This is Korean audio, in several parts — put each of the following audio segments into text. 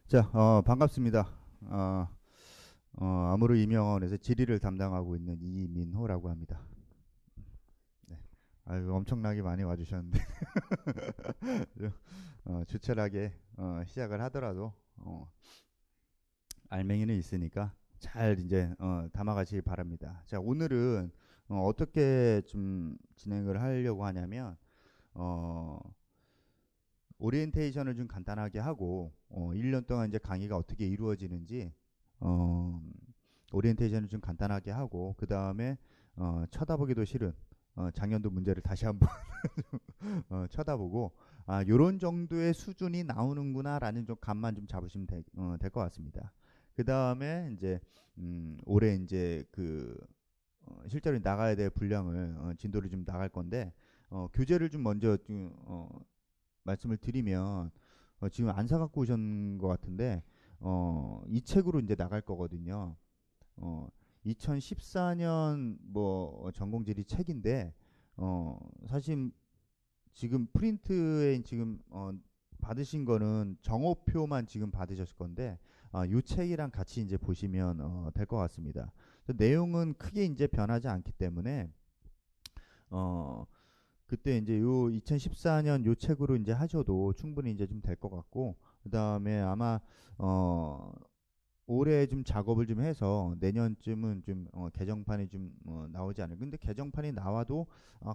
자, 반갑습니다. 아무르 임영원에서 지리를 담당하고 있는 이민호라고 합니다. 네. 아유, 엄청나게 많이 와주셨는데, 주철하게 시작을 하더라도, 알맹이는 있으니까 잘 이제 담아가시기 바랍니다. 자, 오늘은 어떻게 좀 진행을 하려고 하냐면, 어, 오리엔테이션을 좀 간단하게 하고, 1년 동안 이제 강의가 어떻게 이루어지는지, 어, 오리엔테이션을 좀 간단하게 하고 그 다음에 쳐다보기도 싫은 작년도 문제를 다시 한번 쳐다보고 요런 정도의 수준이 나오는구나라는 좀 감만 좀 잡으시면 될 것 같습니다. 그 다음에 이제 올해 이제 실제로 나가야 될 분량을 진도를 좀 나갈 건데 교재를 좀 먼저 좀, 말씀을 드리면 지금 안 사갖고 오신 것 같은데 이 책으로 이제 나갈 거거든요. 어, 2014년 뭐 전공지리 책인데 사실 지금 프린트에 지금 받으신 거는 정오표만 지금 받으셨을 건데 이 책이랑 같이 이제 보시면 될 것 같습니다. 내용은 크게 이제 변하지 않기 때문에 어, 그때 이제 요 2014년 요 책으로 이제 하셔도 충분히 이제 좀 될 것 같고 그다음에 아마 어 올해 좀 작업을 좀 해서 내년쯤은 좀 개정판이 좀 나오지 않을까. 근데 개정판이 나와도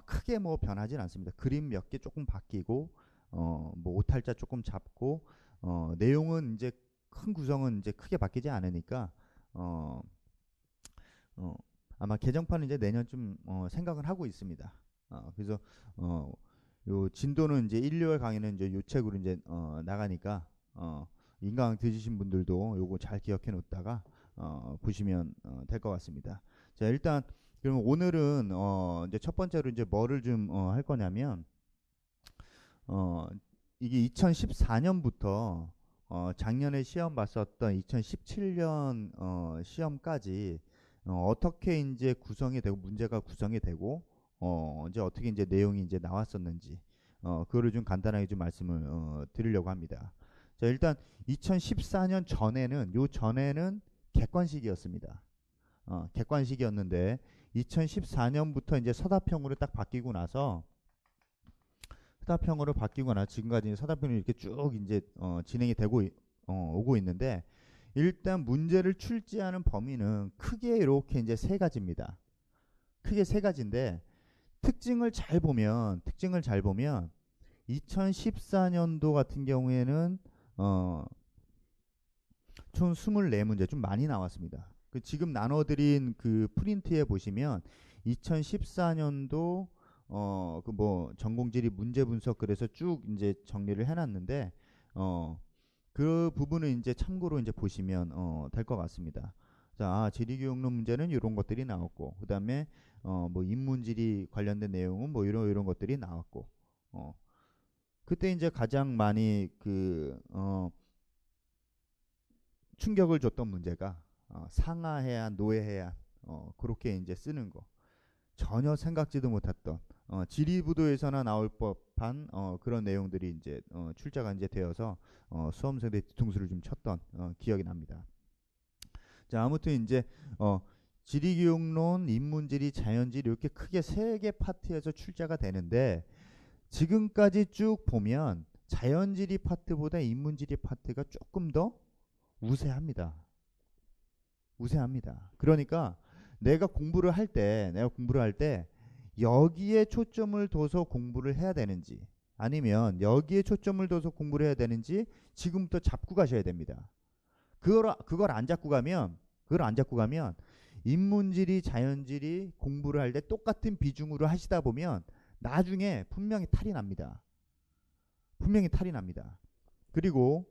크게 뭐 변하진 않습니다. 그림 몇 개 조금 바뀌고 뭐 오탈자 조금 잡고 내용은 이제 큰 구성은 이제 크게 바뀌지 않으니까 어, 어, 아마 개정판은 이제 내년쯤 생각을 하고 있습니다. 그래서 어, 요 진도는 이제 1, 2월 강의는 이제 요 책으로 이제 나가니까 인강 들으신 분들도 요거 잘 기억해 놓다가 보시면 될 것 같습니다. 자, 일단 그러면 오늘은 이제 첫 번째로 이제 뭐를 좀 할 거냐면 어, 이게 2014년부터 작년에 시험 봤었던 2017년 시험까지 어떻게 이제 구성이 되고 문제가 구성이 되고 이제 어떻게 이제 내용이 이제 나왔었는지 그거를 좀 간단하게 좀 말씀을 드리려고 합니다. 자, 일단 2014년 전에는 요 전에는 객관식이었습니다. 객관식이었는데 2014년부터 이제 서답형으로 딱 바뀌고 나서 서답형으로 바뀌거나 지금까지 서답형이 이렇게 쭉 이제 진행이 되고 오고 있는데 일단 문제를 출제하는 범위는 크게 이렇게 이제 세 가지입니다. 크게 세 가지인데 특징을 잘 보면 2014년도 같은 경우에는 어, 총 24문제 좀 많이 나왔습니다. 그 지금 나눠드린 그 프린트에 보시면 2014년도 그 뭐 전공지리 문제 분석 그래서 쭉 이제 정리를 해놨는데 그 부분을 이제 참고로 이제 보시면 될 것 같습니다. 자, 지리교육론 문제는 이런 것들이 나왔고, 그 다음에 뭐 인문지리 관련된 내용은 뭐 이런 것들이 나왔고, 그때 이제 가장 많이 충격을 줬던 문제가 상하해안, 노예해안 그렇게 이제 쓰는 거. 전혀 생각지도 못했던 지리부도에서나 나올 법한 그런 내용들이 이제 출제가 이제 되어서 수험생들 뒤통수를 좀 쳤던 기억이 납니다. 자, 아무튼 이제 지리교육론, 인문지리, 자연지리 이렇게 크게 세 개 파트에서 출제가 되는데 지금까지 쭉 보면 자연지리 파트보다 인문지리 파트가 조금 더 우세합니다. 우세합니다. 그러니까 내가 공부를 할 때 여기에 초점을 둬서 공부를 해야 되는지 아니면 여기에 초점을 둬서 공부를 해야 되는지 지금부터 잡고 가셔야 됩니다. 그걸 안 잡고 가면 인문지리, 자연지리 공부를 할 때 똑같은 비중으로 하시다 보면 나중에 분명히 탈이 납니다. 분명히 탈이 납니다. 그리고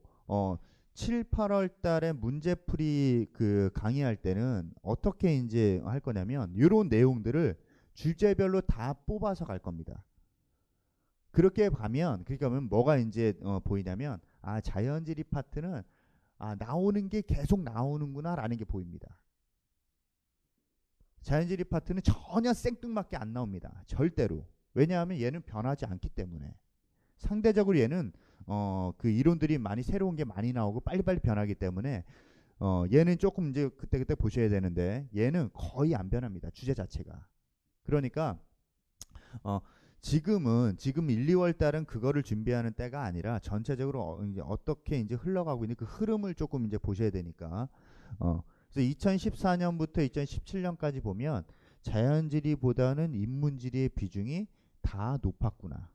7, 8월 달에 문제풀이 그 강의할 때는 어떻게 이제 할 거냐면 이런 내용들을 주제별로 다 뽑아서 갈 겁니다. 그렇게 하면 뭐가 이제 보이냐면 자연지리 파트는 나오는 게 계속 나오는구나라는 게 보입니다. 자연지리 파트는 전혀 생뚱맞게 안 나옵니다. 절대로. 왜냐하면 얘는 변하지 않기 때문에. 상대적으로 얘는 그 이론들이 많이 새로운 게 많이 나오고 빨리빨리 변하기 때문에 얘는 조금 이제 그때그때 보셔야 되는데 얘는 거의 안 변합니다. 주제 자체가. 그러니까 지금 1, 2월 달은 그거를 준비하는 때가 아니라 전체적으로 이제 어떻게 이제 흘러가고 있는 그 흐름을 조금 이제 보셔야 되니까. 그래서 2014년부터 2017년까지 보면 자연지리보다는 인문지리의 비중이 다 높았구나.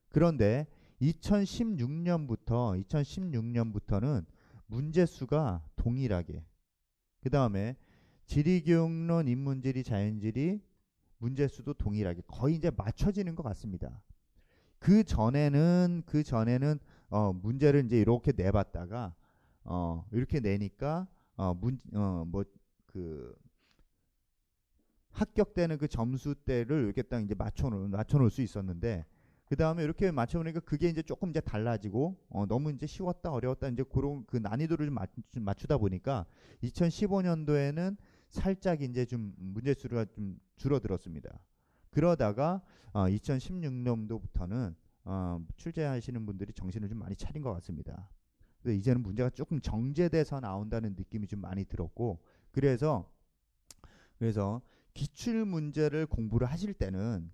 그런데 2016년부터는 문제수가 동일하게, 그 다음에 지리교육론, 인문지리, 자연지리 문제수도 동일하게 거의 이제 맞춰지는 것 같습니다. 그 전에는 문제를 이제 이렇게 내봤다가 이렇게 내니까 그 합격되는 그 점수대를 이렇게 딱 이제 맞춰놓을 수 있었는데, 그 다음에 이렇게 맞춰보니까 그게 이제 조금 이제 달라지고 너무 이제 쉬웠다 어려웠다 이제 그런 그 난이도를 좀 맞추다 보니까 2015년도에는 살짝 이제 좀 문제수가 좀 줄어들었습니다. 그러다가 2016년도부터는 출제하시는 분들이 정신을 좀 많이 차린 것 같습니다. 그래서 이제는 문제가 조금 정제돼서 나온다는 느낌이 좀 많이 들었고, 그래서 기출 문제를 공부하실 때는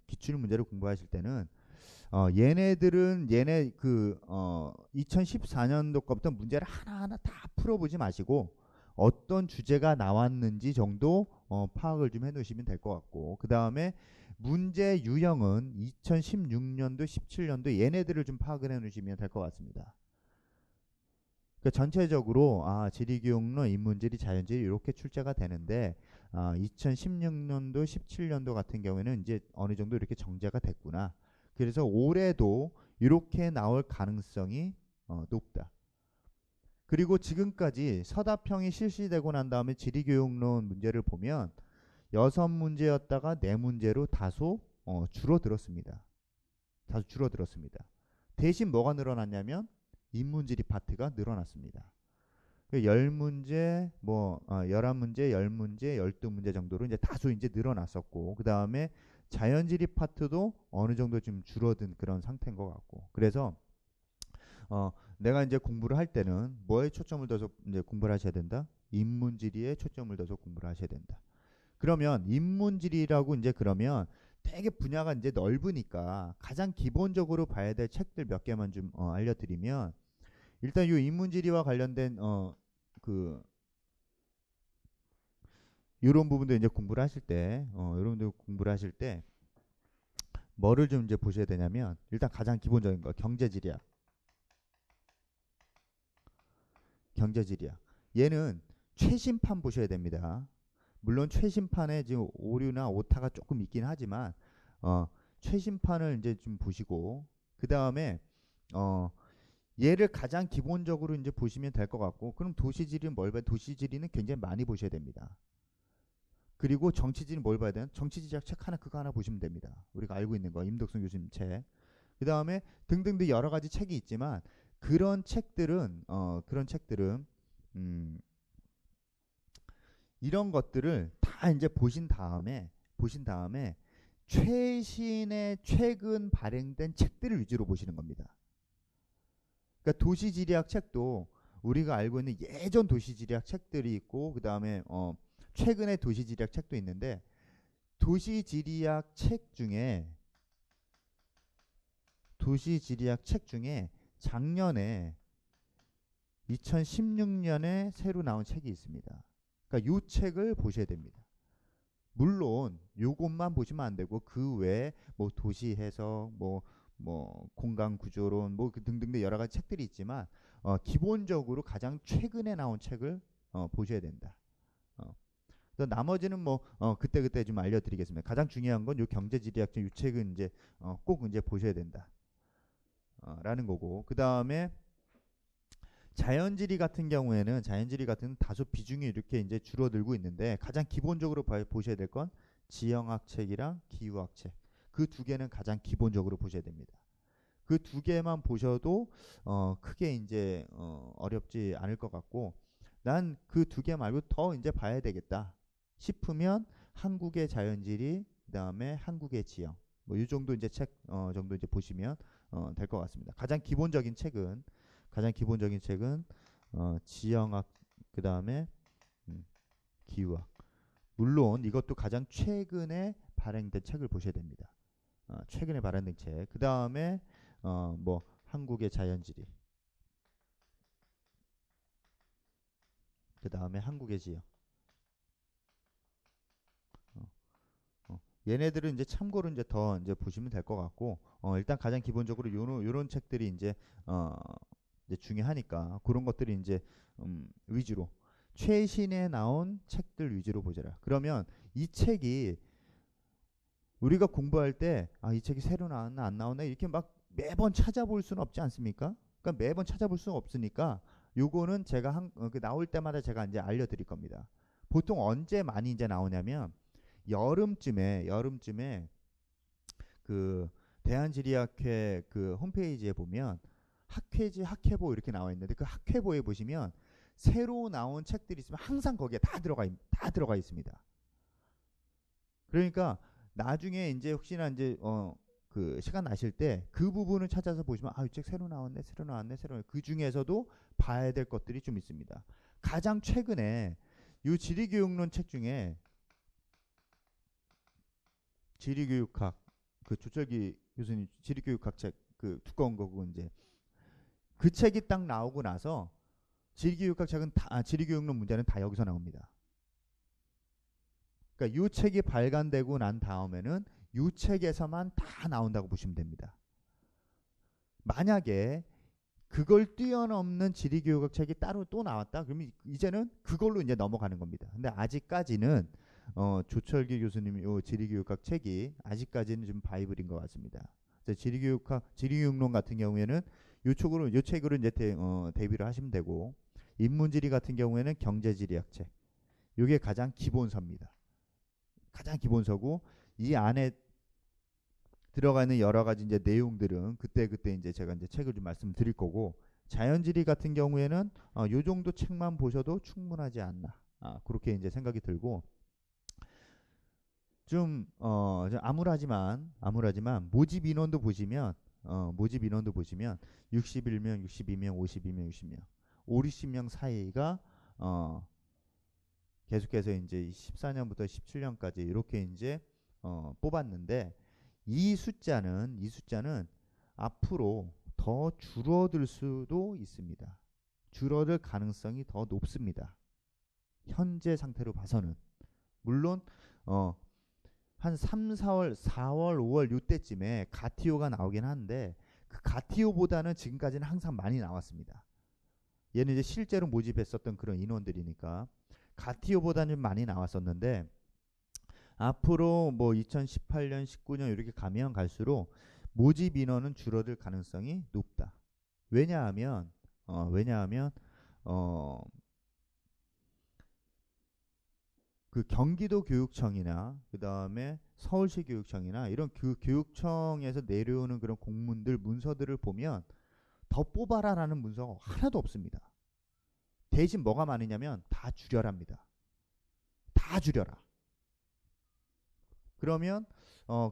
얘네들은 2014년도 거부터 문제를 하나하나 다 풀어보지 마시고 어떤 주제가 나왔는지 정도 파악을 좀 해놓으시면 될 것 같고, 그 다음에 문제 유형은 2016년도, 17년도 얘네들을 좀 파악을 해놓으시면 될 것 같습니다. 그러니까 전체적으로 지리교육론, 인문지리, 자연지리 이렇게 출제가 되는데 2016년도, 17년도 같은 경우에는 이제 어느 정도 이렇게 정제가 됐구나. 그래서 올해도 이렇게 나올 가능성이 높다. 그리고 지금까지 서답형이 실시되고 난 다음에 지리교육론 문제를 보면 6문제였다가 4문제로 다소 줄어들었습니다. 대신 뭐가 늘어났냐면 인문지리 파트가 늘어났습니다. 10문제, 11문제, 10문제, 12문제 정도로 이제 다소 이제 늘어났었고, 그 다음에 자연지리 파트도 어느 정도 좀 줄어든 그런 상태인 것 같고, 그래서 내가 이제 공부를 할 때는 뭐에 초점을 둬서 이제 공부를 하셔야 된다? 인문지리에 초점을 둬서 공부를 하셔야 된다. 그러면 인문지리라고 이제 그러면 되게 분야가 이제 넓으니까 가장 기본적으로 봐야 될 책들 몇 개만 좀 알려드리면, 일단 이 인문지리와 관련된 이런 부분도 이제 공부를 하실 때, 뭐를 좀 이제 보셔야 되냐면, 일단 가장 기본적인 거 경제지리학. 얘는 최신판 보셔야 됩니다. 물론 최신판에 지금 오류나 오타가 조금 있긴 하지만 최신판을 이제 좀 보시고, 그 다음에 얘를 가장 기본적으로 이제 보시면 될 것 같고, 그럼 도시지리는 뭘 봐야? 도시지리는 굉장히 많이 보셔야 됩니다. 그리고 정치지리는 뭘 봐야 되나? 정치지리학 책 그거 하나 보시면 됩니다. 우리가 알고 있는 거 임덕순 교수님 책. 그 다음에 등등등 여러 가지 책이 있지만 그런 책들은 이런 것들을 다 이제 보신 다음에 최근 발행된 책들을 위주로 보시는 겁니다. 그러니까 도시지리학 책도 우리가 알고 있는 예전 도시지리학 책들이 있고, 그 다음에 최근의 도시지리학 책도 있는데, 도시지리학 책 중에 작년에 2016년에 새로 나온 책이 있습니다. 그러니까 이 책을 보셔야 됩니다. 물론 요것만 보시면 안 되고 그 외에 뭐 도시 해석, 뭐 공간 구조론, 등등등 여러 가지 책들이 있지만 기본적으로 가장 최근에 나온 책을 보셔야 된다. 그래서 나머지는 그때 좀 알려드리겠습니다. 가장 중요한 건 요 경제지리학 이 책은 이제 꼭 이제 보셔야 된다. 라는 거고, 그 다음에 자연지리 같은 경우에는 다소 비중이 이렇게 이제 줄어들고 있는데, 가장 기본적으로 보셔야 될 건 지형학 책이랑 기후학 책, 그 두 개는 가장 기본적으로 보셔야 됩니다. 그 두 개만 보셔도 크게 이제 어렵지 않을 것 같고, 난 그 두 개 말고 더 이제 봐야 되겠다 싶으면 한국의 자연지리, 그 다음에 한국의 지형, 이 정도 이제 책 정도 이제 보시면 될 것 같습니다. 가장 기본적인 책은 지형학, 그 다음에 기후학. 물론 이것도 가장 최근에 발행된 책을 보셔야 됩니다. 최근에 발행된 책. 그 다음에 뭐 한국의 자연지리. 그 다음에 한국의 지형. 얘네들은 이제 참고로 이제 더 이제 보시면 될 것 같고, 일단 가장 기본적으로 요런 책들이 이제 중요하니까 그런 것들이 이제 위주로 최신에 나온 책들 위주로 보자라. 그러면 이 책이 우리가 공부할 때 이 책이 새로 나왔나 안 나왔나 이렇게 막 매번 찾아볼 수는 없지 않습니까? 그러니까 매번 찾아볼 수는 없으니까 요거는 제가 그 나올 때마다 제가 이제 알려드릴 겁니다. 보통 언제 많이 이제 나오냐면 여름쯤에 그 대한지리학회 그 홈페이지에 보면 학회지 학회보 이렇게 나와 있는데 그 학회보에 보시면 새로 나온 책들이 있으면 항상 거기에 다 들어가 있습니다. 그러니까 나중에 이제 혹시나 이제 그 시간 나실 때 그 부분을 찾아서 보시면 이 책 새로 나왔네. 그 중에서도 봐야 될 것들이 좀 있습니다. 가장 최근에 이 지리교육론 책 중에 지리교육학 그 조철기 교수님 지리교육학 책 그 두꺼운 거고 이제 그 책이 딱 나오고 나서 지리교육학 책은 지리교육론 문제는 다 여기서 나옵니다. 그러니까 이 책이 발간되고 난 다음에는 이 책에서만 다 나온다고 보시면 됩니다. 만약에 그걸 뛰어넘는 지리교육학 책이 따로 또 나왔다. 그러면 이제는 그걸로 이제 넘어가는 겁니다. 근데 아직까지는 조철기 교수님 요 지리교육학 책이 아직까지는 좀 바이블인 것 같습니다. 지리교육론 같은 경우에는 요 책으로 이제 대비를 하시면 되고, 인문지리 같은 경우에는 경제지리학 책. 요게 가장 기본서입니다. 가장 기본서고 이 안에 들어가 있는 여러 가지 이제 내용들은 그때 이제 제가 이제 책을 좀 말씀드릴 거고, 자연지리 같은 경우에는 요 정도 책만 보셔도 충분하지 않나. 그렇게 이제 생각이 들고, 좀 암울하지만 모집 인원도 보시면 61명, 62명, 52명, 60명, 50명 사이가 계속해서 이제 14년부터 17년까지 이렇게 이제 뽑았는데 이 숫자는 앞으로 더 줄어들 수도 있습니다. 줄어들 가능성이 더 높습니다. 현재 상태로 봐서는. 물론 한 3, 4월, 5월 이때쯤에 가티오가 나오긴 하는데 그 가티오보다는 지금까지는 항상 많이 나왔습니다. 얘는 이제 실제로 모집했었던 그런 인원들이니까 가티오보다는 많이 나왔었는데 앞으로 뭐 2018년, 19년 이렇게 가면 갈수록 모집 인원은 줄어들 가능성이 높다. 왜냐하면 그 경기도 교육청이나 그 다음에 서울시 교육청이나 이런 교육청에서 내려오는 그런 문서들을 보면 더 뽑아라라는 문서가 하나도 없습니다. 대신 뭐가 많으냐면 다 줄여랍니다. 다 줄여라. 그러면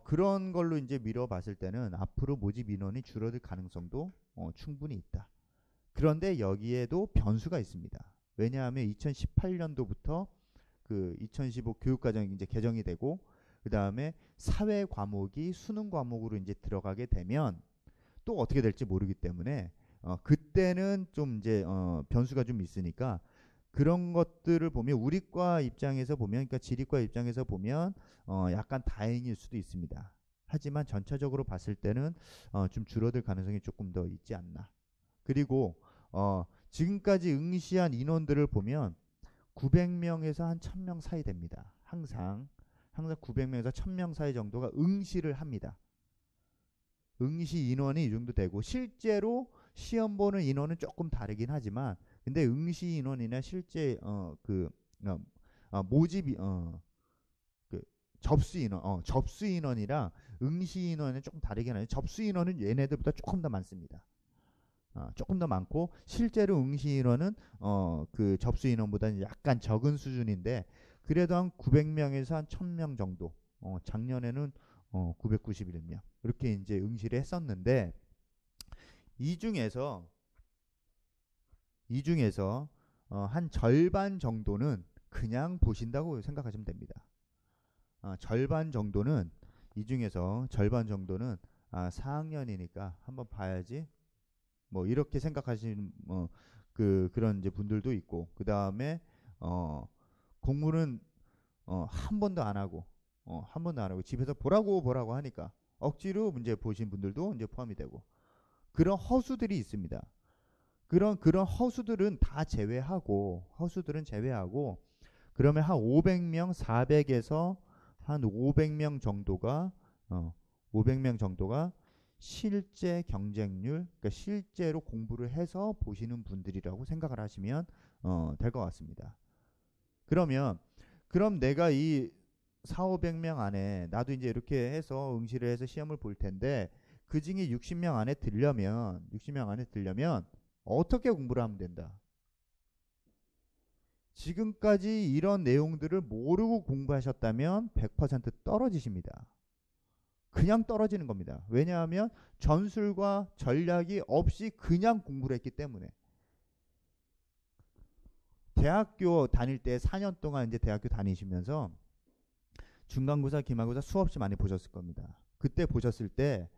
그런 걸로 이제 미뤄봤을 때는 앞으로 모집 인원이 줄어들 가능성도 충분히 있다. 그런데 여기에도 변수가 있습니다. 왜냐하면 2018년도부터 그 2015 교육과정이 이제 개정이 되고 그 다음에 사회 과목이 수능 과목으로 이제 들어가게 되면 또 어떻게 될지 모르기 때문에 그때는 좀 이제 변수가 좀 있으니까 그런 것들을 보면 우리과 입장에서 보면, 그러니까 지리과 입장에서 보면 약간 다행일 수도 있습니다. 하지만 전체적으로 봤을 때는 좀 줄어들 가능성이 조금 더 있지 않나. 그리고 지금까지 응시한 인원들을 보면 900명에서 한 1000명 사이 됩니다. 항상 900명에서 1000명 사이 정도가 응시를 합니다. 응시 인원이 이 정도 되고 실제로 시험 보는 인원은 조금 다르긴 하지만 근데 응시 인원이나 실제 모집 그 접수 인원이랑 응시 인원은 조금 다르긴 하죠. 접수 인원은 얘네들보다 조금 더 많습니다. 조금 더 많고 실제로 응시 인원은 그 접수 인원보다는 약간 적은 수준인데 그래도 한 900명에서 한 1000명 정도. 작년에는 991명 이렇게 이제 응시를 했었는데 이 중에서 한 절반 정도는 그냥 보신다고 생각하시면 됩니다. 절반 정도는 이 중에서 절반 정도는 4학년이니까 한번 봐야지. 뭐 이렇게 생각하시는 그런 이제 분들도 있고 그 다음에 공부는 한 번도 안 하고 한 번도 안 하고 집에서 보라고 하니까 억지로 문제 보신 분들도 이제 포함이 되고 그런 허수들이 있습니다. 그런 허수들은 다 제외하고 그러면 한 500명, 400에서 한 500명 정도가 500명 정도가 실제 경쟁률, 그러니까 실제로 공부를 해서 보시는 분들이라고 생각을 하시면 될 것 같습니다. 그럼 내가 이 4, 500명 안에 나도 이제 이렇게 해서 응시를 해서 시험을 볼 텐데 그 중에 60명 안에 들려면 어떻게 공부를 하면 된다? 지금까지 이런 내용들을 모르고 공부하셨다면 100% 떨어지십니다. 그냥 떨어지는 겁니다. 왜냐하면 전술과 전략이 없이 그냥 공부를 했기 때문에. 대학교 다닐 때 4년 동안 이제 대학교 다니시면서 중간고사, 기말고사 수없이 많이 보셨을 겁니다. 그때 보셨을 때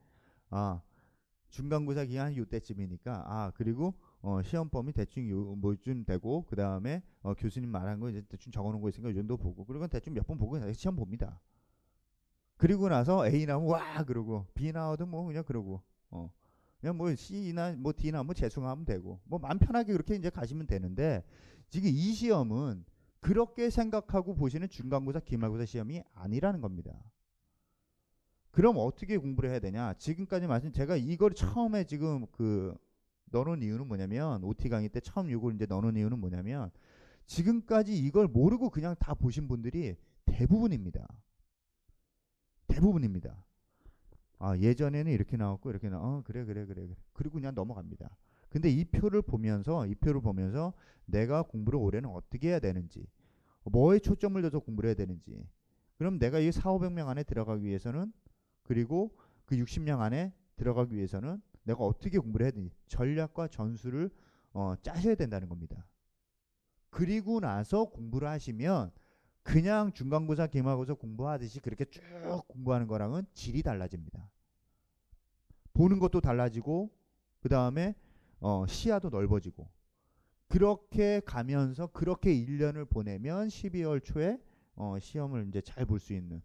중간고사 기간 요때쯤이니까 그리고 시험 범위 대충 뭐쯤 되고 그 다음에 교수님 말한 거 이제 대충 적어놓은 거 있으니까 요 정도 보고 그리고 대충 몇 번 보고 시험 봅니다. 그리고 나서 A 나오면 와 그러고 B 나와도 뭐 그냥 그러고 그냥 뭐 C나 뭐 D나 뭐 재수하면 되고 뭐 마음 편하게 그렇게 이제 가시면 되는데 지금 이 시험은 그렇게 생각하고 보시는 중간고사, 기말고사 시험이 아니라는 겁니다. 그럼 어떻게 공부를 해야 되냐? 지금까지 제가 이걸 처음에 지금 넣어놓은 이유는 뭐냐면 OT 강의 때 처음 이걸 이제 넣어놓은 이유는 뭐냐면 지금까지 이걸 모르고 그냥 다 보신 분들이 대부분입니다. 예전에는 이렇게 나왔고 이렇게 그래. 그리고 그냥 넘어갑니다. 근데 이 표를 보면서 내가 공부를 올해는 어떻게 해야 되는지, 뭐에 초점을 둬서 공부를 해야 되는지, 그럼 내가 이 4, 500명 안에 들어가기 위해서는 그리고 그 60명 안에 들어가기 위해서는 내가 어떻게 공부를 해야 되는지 전략과 전술을 짜셔야 된다는 겁니다. 그리고 나서 공부를 하시면 그냥 중간고사, 기말고사 공부하듯이 그렇게 쭉 공부하는 거랑은 질이 달라집니다. 보는 것도 달라지고 그 다음에 시야도 넓어지고 그렇게 가면서 그렇게 1년을 보내면 12월 초에 시험을 이제 잘 볼 수 있는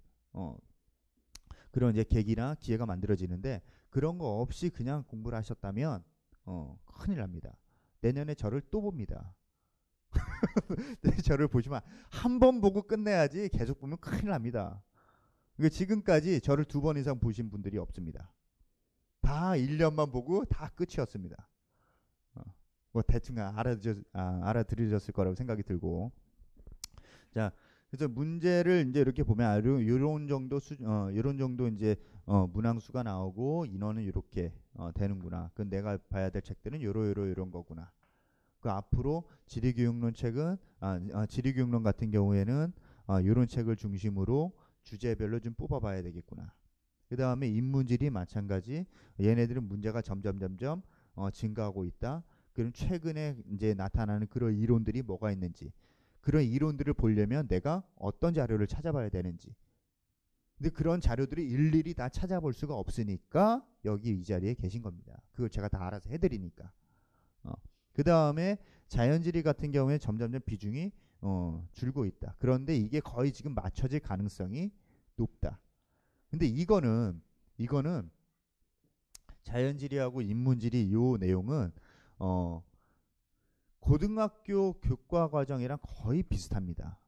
그런 이제 계기나 기회가 만들어지는데 그런 거 없이 그냥 공부를 하셨다면 큰일 납니다. 내년에 저를 또 봅니다. 저를 보시면 한 번 보고 끝내야지 계속 보면 큰일 납니다. 지금까지 저를 2번 이상 보신 분들이 없습니다. 다 1년만 보고 다 끝이었습니다. 뭐 대충 알아들으셨을 거라고 생각이 들고. 자, 그래서 문제를 이제 이렇게 보면 이런 정도 이제 문항수가 나오고 인원은 이렇게 되는구나. 그 내가 봐야 될 책들은 이런 거구나. 그 앞으로 지리교육론 책은 지리교육론 같은 경우에는 이런 책을 중심으로 주제별로 좀 뽑아봐야 되겠구나. 그 다음에 인문지리 마찬가지. 얘네들은 문제가 점점 증가하고 있다. 그럼 최근에 이제 나타나는 그런 이론들이 뭐가 있는지, 그런 이론들을 보려면 내가 어떤 자료를 찾아봐야 되는지. 근데 그런 자료들이 일일이 다 찾아볼 수가 없으니까 여기 이 자리에 계신 겁니다. 그걸 제가 다 알아서 해드리니까. 그 다음에 자연지리 같은 경우에 점점 비중이 줄고 있다. 그런데 이게 거의 지금 맞춰질 가능성이 높다. 근데 이거는 자연지리하고 인문지리 요 내용은 고등학교 교과 과정이랑 거의 비슷합니다.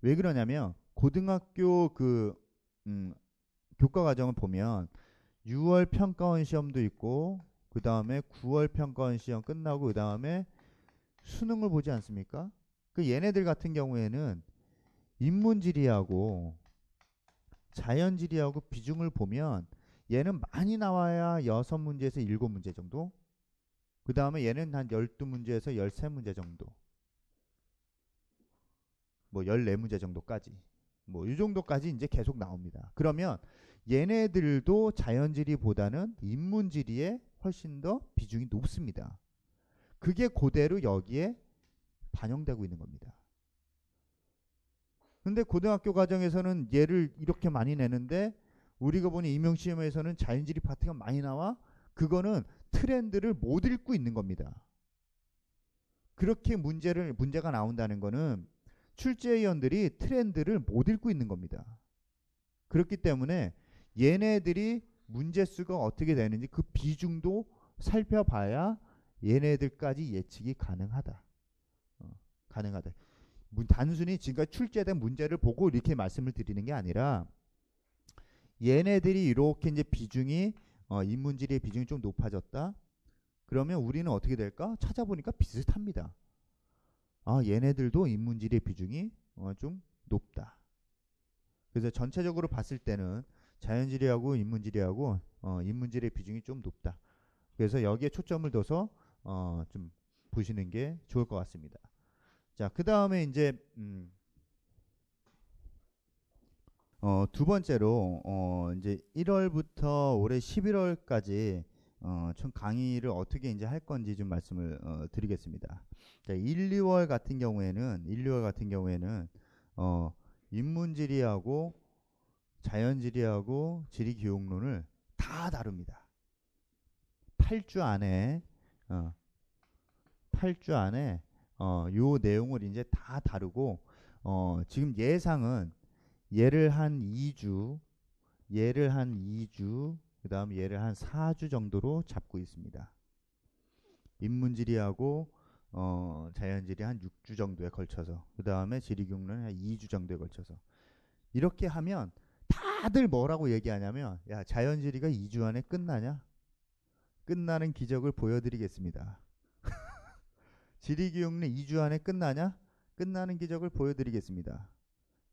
왜 그러냐면 고등학교 교과 과정을 보면 6월 평가원 시험도 있고 그 다음에 9월 평가원 시험 끝나고 그 다음에 수능을 보지 않습니까? 얘네들 같은 경우에는 인문지리하고 자연지리하고 비중을 보면 얘는 많이 나와야 6문제에서 7문제 정도. 그 다음에 얘는 한 12문제에서 13문제 정도. 뭐 14문제 정도까지. 뭐 이 정도까지 이제 계속 나옵니다. 그러면 얘네들도 자연지리보다는 인문지리에 훨씬 더 비중이 높습니다. 그게 그대로 여기에 반영되고 있는 겁니다. 근데 고등학교 과정에서는 얘를 이렇게 많이 내는데 우리가 보는 임용시험에서는 자연지리 파트가 많이 나와. 그거는 트렌드를 못 읽고 있는 겁니다. 그렇게 문제가 나온다는 거는 출제위원들이 트렌드를 못 읽고 있는 겁니다. 그렇기 때문에 얘네들이 문제수가 어떻게 되는지 그 비중도 살펴봐야 얘네들까지 예측이 가능하다. 가능하다. 단순히 지금까지 출제된 문제를 보고 이렇게 말씀을 드리는 게 아니라 얘네들이 이렇게 이제 비중이 인문지리의 비중이 좀 높아졌다. 그러면 우리는 어떻게 될까? 찾아보니까 비슷합니다. 아, 얘네들도 인문지리의 비중이 좀 높다. 그래서 전체적으로 봤을 때는 자연지리하고 인문지리하고 인문지리의 비중이 좀 높다. 그래서 여기에 초점을 둬서 좀 보시는 게 좋을 것 같습니다. 자, 그 다음에 이제 두 번째로 이제 1월부터 올해 11월까지 총 강의를 어떻게 이제 할 건지 좀 말씀을 드리겠습니다. 자, 1, 2월 같은 경우에는 인문지리하고 자연지리하고 지리교육론을 다 다룹니다. 8주 안에 8주 안에 요 내용을 이제 다 다루고 지금 예상은 얘를 한 2주, 그 다음 얘를 한 4주 정도로 잡고 있습니다. 인문지리하고 자연지리 한 6주 정도에 걸쳐서, 그 다음에 지리교육론 한 2주 정도에 걸쳐서. 이렇게 하면 다들 뭐라고 얘기하냐면, 야, 자연지리가 2주 안에 끝나냐? 끝나는 기적을 보여드리겠습니다. 지리교육론 2주 안에 끝나냐? 끝나는 기적을 보여드리겠습니다.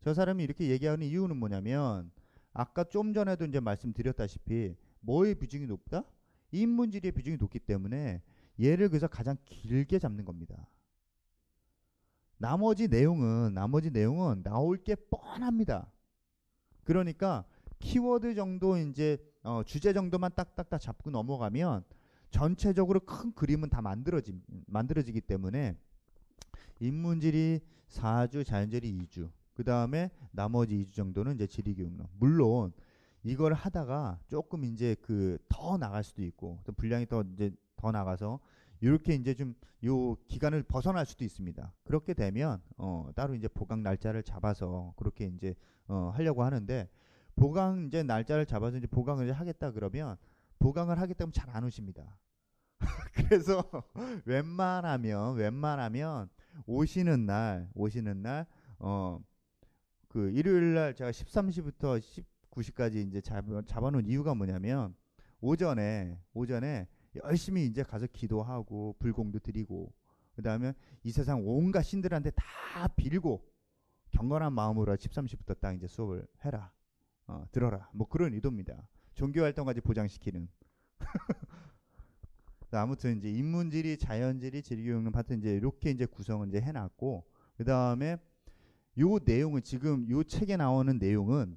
저 사람이 이렇게 얘기하는 이유는 뭐냐면, 아까 좀 전에도 이제 말씀드렸다시피 뭐의 비중이 높다? 인문지리의 비중이 높기 때문에 얘를 그래서 가장 길게 잡는 겁니다. 나머지 내용은 나올 게 뻔합니다. 그러니까 키워드 정도 이제 주제 정도만 딱딱딱 잡고 넘어가면 전체적으로 큰 그림은 다 만들어지기 때문에 인문지리 4주, 자연지리 2주, 그 다음에 나머지 2주 정도는 이제 지리교육론. 물론 이걸 하다가 조금 이제 더 나갈 수도 있고, 또 분량이 더 나가서 이렇게 이제 좀 요 기간을 벗어날 수도 있습니다. 그렇게 되면 따로 이제 보강 날짜를 잡아서 그렇게 이제 하려고 하는데, 보강 이제 날짜를 잡아서 이제 보강을 하겠다 그러면 보강을 하겠다면 잘 안 오십니다. 그래서 웬만하면 오시는 날 그 일요일 날 제가 13시부터 19시까지 이제 잡아놓은 이유가 뭐냐면, 오전에 열심히 이제 가서 기도하고 불공도 드리고, 그 다음에 이 세상 온갖 신들한테 다 빌고 경건한 마음으로 13시부터 딱 이제 수업을 해라, 들어라, 뭐 그런 의도입니다. 종교 활동까지 보장시키는. 아무튼 이제 인문지리, 자연지리, 지리교육론 파트 이제 이렇게 이제 구성을 이제 해놨고, 그 다음에 요 내용은 지금 요 책에 나오는 내용은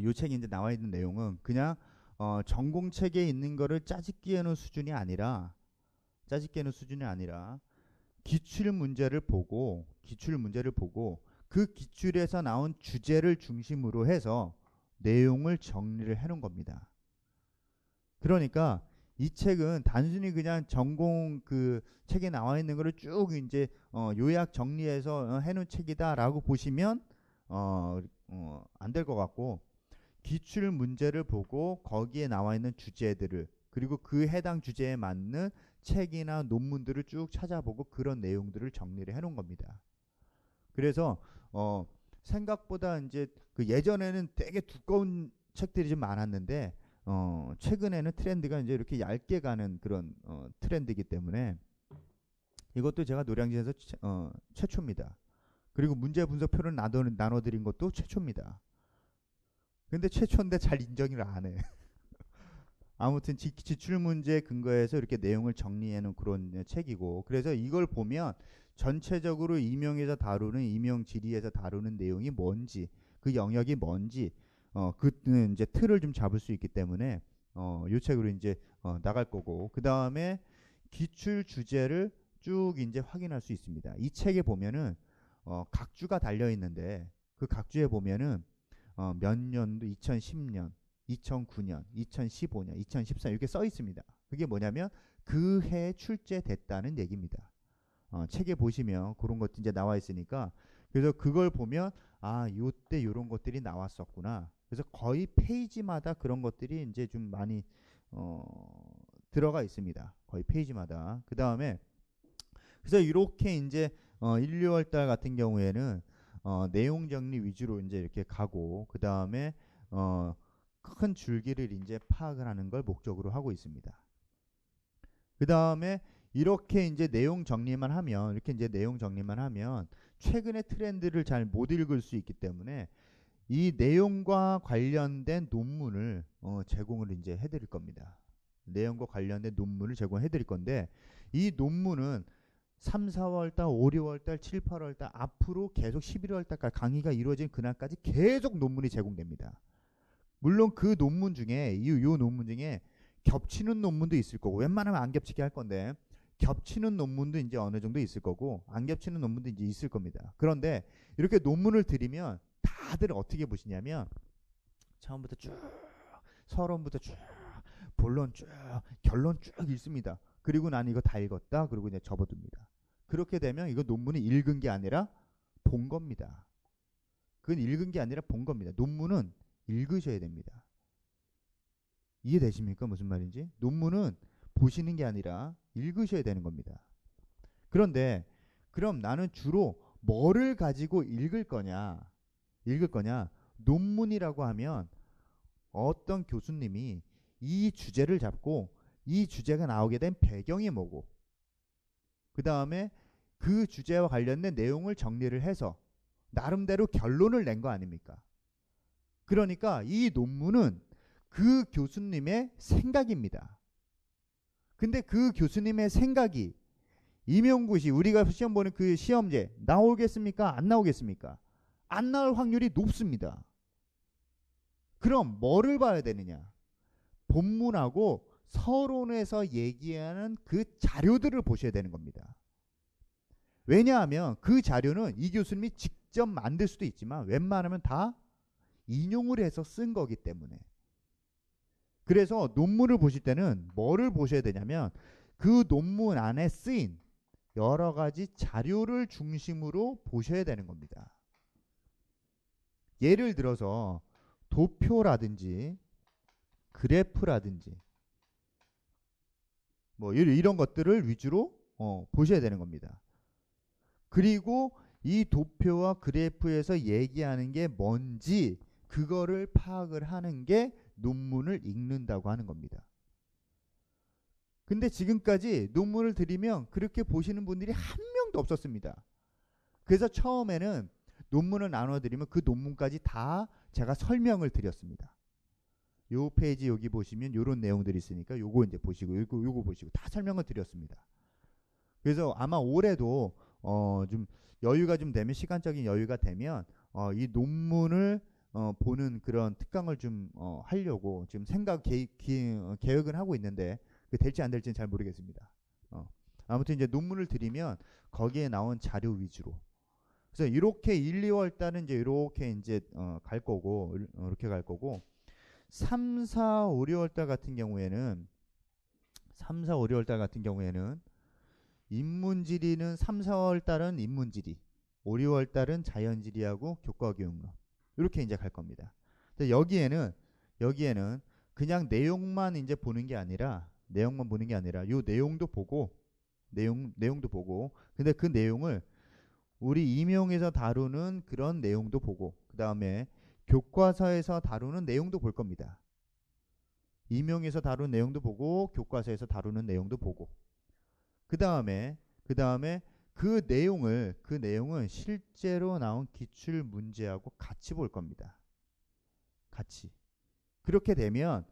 요 책에 이제 나와 있는 내용은 그냥 전공책에 있는 거를 짜집기 해놓은 수준이 아니라 기출 문제를 보고 그 기출에서 나온 주제를 중심으로 해서 내용을 정리를 해놓은 겁니다. 그러니까 이 책은 단순히 그냥 전공 그 책에 나와 있는 거를 쭉 이제 요약 정리해서 해놓은 책이다라고 보시면 안 될 것 같고, 기출 문제를 보고 거기에 나와 있는 주제들을, 그리고 그 해당 주제에 맞는 책이나 논문들을 쭉 찾아보고 그런 내용들을 정리를 해놓은 겁니다. 그래서 생각보다 이제 예전에는 되게 두꺼운 책들이 좀 많았는데 최근에는 트렌드가 이제 이렇게 얇게 가는 그런 트렌드이기 때문에 이것도 제가 노량진에서 최초입니다. 그리고 문제 분석표를 나눠드린 것도 최초입니다. 근데 최초인데 잘 인정을 안 해. 아무튼 지출 문제 근거해서 이렇게 내용을 정리해놓은 그런 책이고, 그래서 이걸 보면 전체적으로 임용지리에서 다루는 내용이 뭔지, 그 영역이 뭔지 그는 이제 틀을 좀 잡을 수 있기 때문에 요 책으로 이제 나갈 거고, 그 다음에 기출 주제를 쭉 이제 확인할 수 있습니다. 이 책에 보면은 각 주가 달려 있는데 그 각 주에 보면은 몇 년도 2010년, 2009년, 2015년, 2014년 이렇게 써 있습니다. 그게 뭐냐면 그 해 출제됐다는 얘기입니다. 책에 보시면 그런 것도 이제 나와 있으니까, 그래서 그걸 보면 아, 요때 요런 것들이 나왔었구나. 그래서 거의 페이지마다 그런 것들이 이제 좀 많이 들어가 있습니다. 거의 페이지마다. 그 다음에 그래서 이렇게 이제 1, 2월 달 같은 경우에는 내용 정리 위주로 이제 이렇게 가고, 그 다음에 큰 줄기를 이제 파악을 하는 걸 목적으로 하고 있습니다. 그 다음에 이렇게 이제 내용 정리만 하면, 이렇게 이제 내용 정리만 하면 최근의 트렌드를 잘 못 읽을 수 있기 때문에 이 내용과 관련된 논문을 제공을 이제 해드릴 겁니다. 내용과 관련된 논문을 제공해 드릴 건데, 이 논문은 3, 4월 달, 5, 6월 달, 7, 8월 달 앞으로 계속 11월 달까지 강의가 이루어진 그날까지 계속 논문이 제공됩니다. 물론 그 논문 중에 요 논문 중에 겹치는 논문도 있을 거고, 웬만하면 안 겹치게 할 건데 겹치는 논문도 이제 어느 정도 있을 거고, 안 겹치는 논문도 이제 있을 겁니다. 그런데 이렇게 논문을 드리면 다들 어떻게 보시냐면 처음부터 쭉 서론부터 쭉 본론 쭉 결론 쭉 읽습니다. 그리고 난 이거 다 읽었다 그리고 이제 접어둡니다. 그렇게 되면 이거 논문이 읽은 게 아니라 본 겁니다. 그건 읽은 게 아니라 본 겁니다. 논문은 읽으셔야 됩니다. 이해되십니까? 무슨 말인지? 논문은 보시는 게 아니라 읽으셔야 되는 겁니다. 그런데 그럼 나는 주로 뭐를 가지고 읽을 거냐? 논문이라고 하면 어떤 교수님이 이 주제를 잡고 이 주제가 나오게 된 배경이 뭐고, 그 다음에 그 주제와 관련된 내용을 정리를 해서 나름대로 결론을 낸 거 아닙니까? 그러니까 이 논문은 그 교수님의 생각입니다. 근데 그 교수님의 생각이 임용고시, 우리가 시험 보는 그 시험제 나오겠습니까? 안 나오겠습니까? 안 나올 확률이 높습니다. 그럼 뭐를 봐야 되느냐? 본문하고 서론에서 얘기하는 그 자료들을 보셔야 되는 겁니다. 왜냐하면 그 자료는 이 교수님이 직접 만들 수도 있지만 웬만하면 다 인용을 해서 쓴 거기 때문에. 그래서 논문을 보실 때는 뭐를 보셔야 되냐면 그 논문 안에 쓰인 여러 가지 자료를 중심으로 보셔야 되는 겁니다. 예를 들어서 도표라든지 그래프라든지 뭐 이런 것들을 위주로 보셔야 되는 겁니다. 그리고 이 도표와 그래프에서 얘기하는 게 뭔지 그거를 파악을 하는 게 논문을 읽는다고 하는 겁니다. 근데 지금까지 논문을 드리면 그렇게 보시는 분들이 한 명도 없었습니다. 그래서 처음에는 논문을 나눠드리면 그 논문까지 다 제가 설명을 드렸습니다. 요 페이지 여기 보시면 요런 내용들이 있으니까 요거 이제 보시고 요거 보시고 다 설명을 드렸습니다. 그래서 아마 올해도 좀 여유가 좀 되면, 시간적인 여유가 되면 이 논문을 보는 그런 특강을 좀 하려고 지금 계획은 하고 있는데 그 될지 안 될지는 잘 모르겠습니다. 아무튼 이제 논문을 드리면 거기에 나온 자료 위주로. 그래서 이렇게 1, 2월 달은 이제 이렇게 이제 갈 거고, 이렇게 갈 거고, 3, 4, 5, 6월 달 같은 경우에는 인문지리는 3, 4월 달은 인문지리, 5, 6월 달은 자연지리하고 교과교육론 이렇게 이제 갈 겁니다. 근데 여기에는 그냥 내용만 이제 보는 게 아니라 요 내용도 보고 근데 그 내용을 우리 임용에서 다루는 그런 내용도 보고, 그 다음에 교과서에서 다루는 내용도 볼 겁니다. 임용에서 다루는 내용도 보고 교과서에서 다루는 내용도 보고, 그 다음에 그 내용은 실제로 나온 기출 문제하고 같이 볼 겁니다. 같이. 그렇게 되면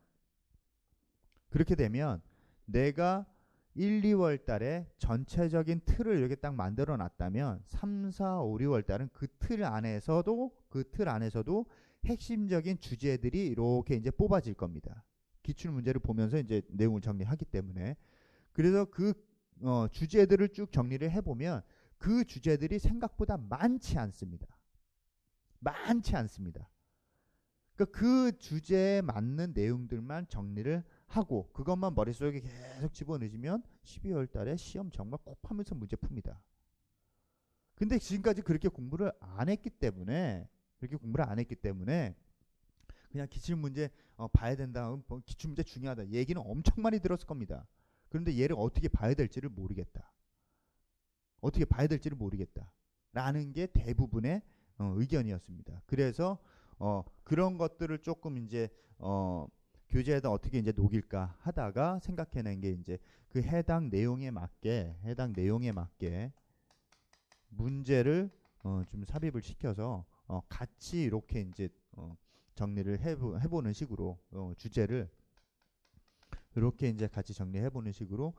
내가 1, 2월 달에 전체적인 틀을 이렇게 딱 만들어 놨다면 3, 4, 5, 6월 달은 그 틀 안에서도 핵심적인 주제들이 이렇게 이제 뽑아질 겁니다. 기출 문제를 보면서 이제 내용을 정리하기 때문에. 그래서 그 주제들을 쭉 정리를 해보면 그 주제들이 생각보다 많지 않습니다. 많지 않습니다. 그러니까 그 주제에 맞는 내용들만 정리를 하고 그것만 머릿속에 계속 집어넣으시면 12월 달에 시험 정말 콕하면서 문제 풉니다. 근데 지금까지 그렇게 공부를 안 했기 때문에 그냥 기출문제 봐야 된다. 기출문제 중요하다. 얘기는 엄청 많이 들었을 겁니다. 그런데 얘를 어떻게 봐야 될지를 모르겠다. 라는 게 대부분의 의견이었습니다. 그래서 그런 것들을 조금 이제 교재에다 어떻게 이제 녹일까 하다가 생각해낸 게 이제 그 해당 내용에 맞게 문제를 좀 삽입을 시켜서 같이 이렇게 이제 정리를 해보는 식으로 주제를 이렇게 이제 같이 정리해보는 식으로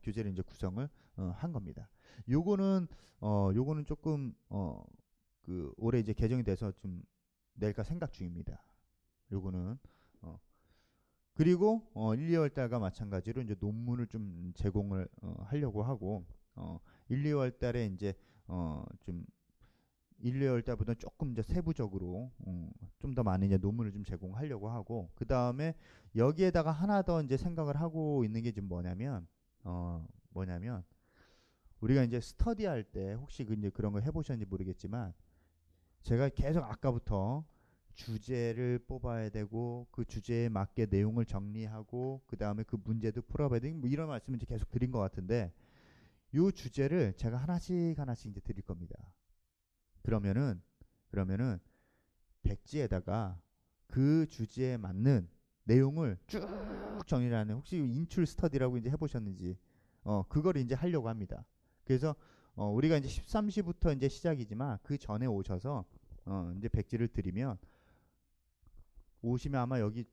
교재를 이제 구성을 한 겁니다. 요거는 조금 그 올해 이제 개정이 돼서 좀 낼까 생각 중입니다. 요거는 그리고 1, 2월 달과 마찬가지로 이제 논문을 좀 제공을 하려고 하고 1, 2월 달에 이제 좀 1, 2월 달보다 조금 이제 세부적으로 좀 더 많은 이제 논문을 좀 제공하려고 하고 그 다음에 여기에다가 하나 더 이제 생각을 하고 있는 게 지금 뭐냐면 우리가 이제 스터디할 때 혹시 이제 그런 거 해보셨는지 모르겠지만 제가 계속 아까부터 주제를 뽑아야 되고 그 주제에 맞게 내용을 정리하고 그 다음에 그 문제도 풀어봐야 되고 뭐 이런 말씀을 이제 계속 드린 것 같은데 요 주제를 제가 하나씩 이제 드릴 겁니다. 그러면은 백지에다가 그 주제에 맞는 내용을 쭉 정리를 하는 혹시 인출 스터디라고 이제 해보셨는지 그걸 이제 하려고 합니다. 그래서 우리가 이제 13시부터 이제 시작이지만 그 전에 오셔서 이제 백지를 드리면 오시면 아마 여기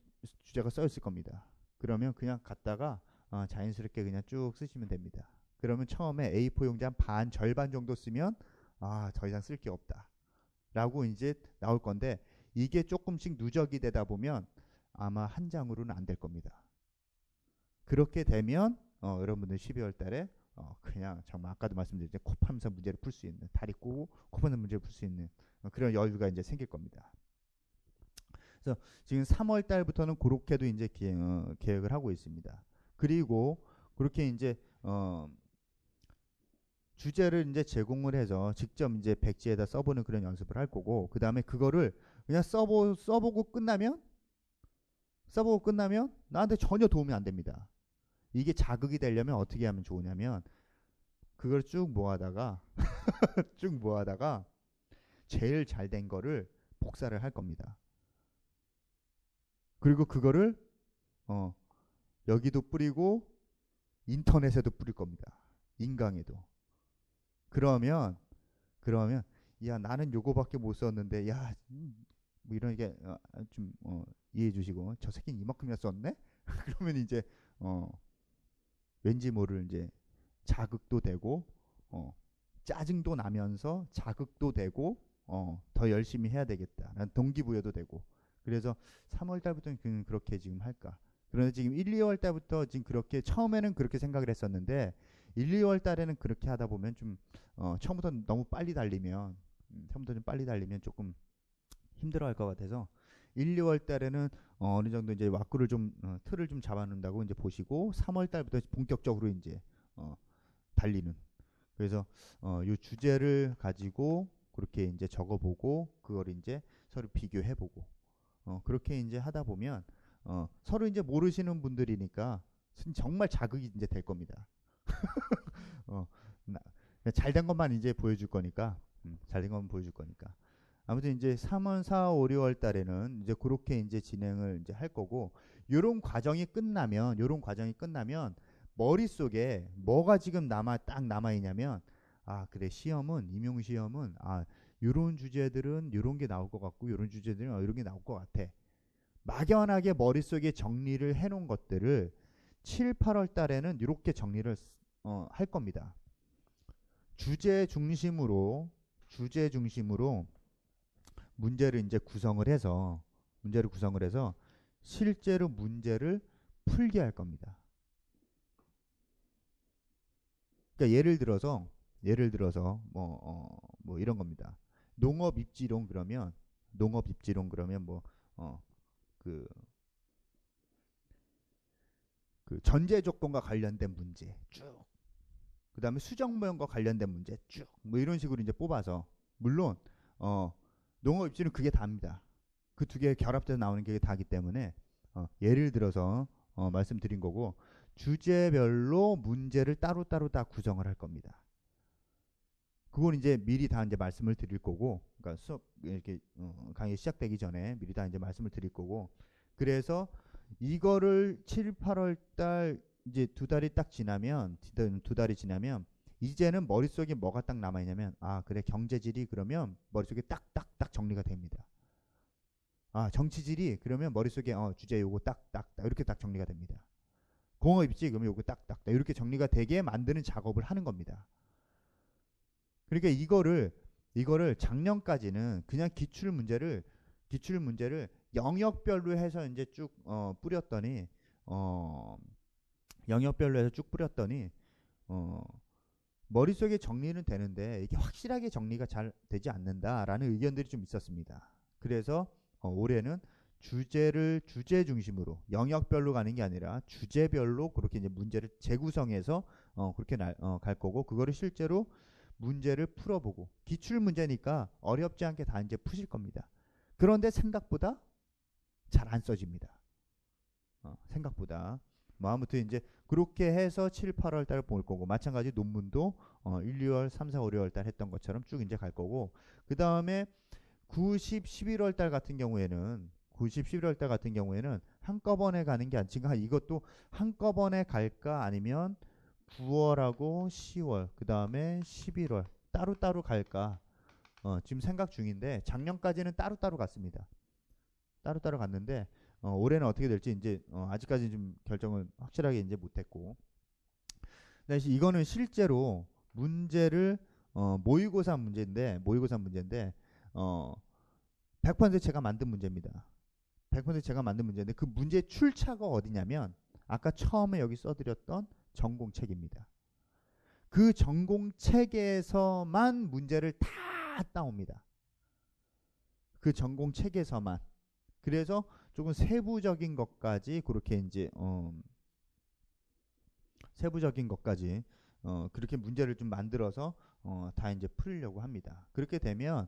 주제가 써 있을 겁니다. 그러면 그냥 갖다가 자연스럽게 그냥 쭉 쓰시면 됩니다. 그러면 처음에 A4 용지 한 반 절반 정도 쓰면 더 이상 쓸 게 없다 라고 이제 나올 건데 이게 조금씩 누적이 되다 보면 아마 한 장으로는 안 될 겁니다. 그렇게 되면 여러분들 12월 달에 그냥 정말 아까도 말씀드렸죠. 코 파면서 문제를 풀 수 있는 다리 꼬고 코 파는 문제를 풀 수 있는 그런 여유가 이제 생길 겁니다. 그래서 지금 3월 달부터는 그렇게도 이제 계획을 하고 있습니다. 그리고 그렇게 이제 주제를 이제 제공을 해서 직접 이제 백지에다 써보는 그런 연습을 할 거고 그 다음에 그거를 그냥 써보고 끝나면 나한테 전혀 도움이 안 됩니다. 이게 자극이 되려면 어떻게 하면 좋으냐면 그걸 쭉 모아다가 제일 잘 된 거를 복사를 할 겁니다. 그리고 그거를 여기도 뿌리고 인터넷에도 뿌릴 겁니다. 인강에도. 그러면 야 나는 요거밖에 못 썼는데 야 뭐 이런 게 좀 이해해 주시고 저 새끼는 이만큼이나 썼네? 그러면 이제 왠지 모를 이제 자극도 되고 짜증도 나면서 자극도 되고 더 열심히 해야 되겠다. 난 동기부여도 되고. 그래서 3월 달부터는 그렇게 지금 할까. 그런데 지금 1, 2월 달부터 지금 그렇게 처음에는 그렇게 생각을 했었는데 1, 2월 달에는 그렇게 하다 보면 좀 처음부터 너무 빨리 달리면 조금 힘들어할 것 같아서 1, 2월 달에는 어느 정도 이제 왁구를 좀 틀을 좀 잡아놓는다고 이제 보시고 3월 달부터 본격적으로 이제 달리는. 그래서 요 주제를 가지고 그렇게 이제 적어보고 그걸 이제 서로 비교해보고 그렇게 이제 하다 보면 서로 이제 모르시는 분들이니까 정말 자극이 이제 될 겁니다. 잘된 것만 이제 보여줄 거니까 잘된 것만 보여줄 거니까 아무튼 이제 3월, 4월, 5, 6월 달에는 이제 그렇게 이제 진행을 이제 할 거고 요런 과정이 끝나면 머릿속에 뭐가 지금 딱 남아 있냐면 그래 임용 시험은 요런 주제들은 요런 게 나올 것 같고 요런 주제들은 이런 게 나올 것 같아. 막연하게 머릿속에 정리를 해 놓은 것들을 7, 8월 달에는 이렇게 정리를 할 겁니다. 주제 중심으로 문제를 이제 문제를 구성을 해서 실제로 문제를 풀게 할 겁니다. 그러니까 예를 들어서 뭐 이런 겁니다. 농업 입지론 그러면 그 그 전제 조건과 관련된 문제 쭉, 그다음에 수정 모형과 관련된 문제 쭉, 뭐 이런 식으로 이제 뽑아서, 물론 농업 입지는 그게 답니다. 그 두 개 결합돼서 나오는 게 다기 때문에 예를 들어서 말씀드린 거고, 주제별로 문제를 따로따로 다 구성을 할 겁니다. 그건 이제 미리 다 이제 말씀을 드릴 거고, 그러니까 수업 이렇게 강의 시작되기 전에 미리 다 이제 말씀을 드릴 거고, 그래서 이거를 7, 8월 달 이제 두 달이 지나면 이제는 머릿속에 뭐가 딱 남아 있냐면, 아 그래 경제지리 그러면 머릿속에 딱딱딱 정리가 됩니다. 아 정치지리 그러면 머릿속에 주제 요거 딱딱딱 이렇게 딱 정리가 됩니다. 공업 입지 그러면 요거 딱딱딱 이렇게 정리가 되게 만드는 작업을 하는 겁니다. 그러니까 이거를 작년까지는 그냥 기출 문제를 영역별로 해서 이제 쭉 뿌렸더니 영역별로 해서 쭉 뿌렸더니 머릿속에 정리는 되는데 이게 확실하게 정리가 잘 되지 않는다라는 의견들이 좀 있었습니다. 그래서 올해는 주제 중심으로 영역별로 가는 게 아니라 주제별로 그렇게 이제 문제를 재구성해서 그렇게 갈 거고, 그거를 실제로 문제를 풀어보고, 기출 문제니까 어렵지 않게 다 이제 푸실 겁니다. 그런데 생각보다 잘 안 써집니다. 생각보다. 뭐 아무튼 이제 그렇게 해서 7, 8월 달 볼 거고, 마찬가지 논문도 1, 2월, 3, 4, 5, 6월 달 했던 것처럼 쭉 이제 갈 거고, 그 다음에 9, 10, 11월 달 같은 경우에는 한꺼번에 가는 게 아니라, 이것도 한꺼번에 갈까 아니면 9월하고 10월 그 다음에 11월 따로따로 갈까 지금 생각 중인데, 작년까지는 따로따로 갔습니다. 따로따로 갔는데 올해는 어떻게 될지 이제 아직까지 좀 결정을 확실하게 이제 못했고, 다시 이거는 실제로 문제를 모의고사 문제인데 100% 제가 만든 문제입니다. 100% 제가 만든 문제인데, 그 문제 출처가 어디냐면 아까 처음에 여기 써드렸던 전공책입니다. 그 전공책에서만 문제를 다 따옵니다. 그 전공책에서만. 그래서 조금 세부적인 것까지 그렇게 이제 그렇게 문제를 좀 만들어서 다 이제 풀려고 합니다. 그렇게 되면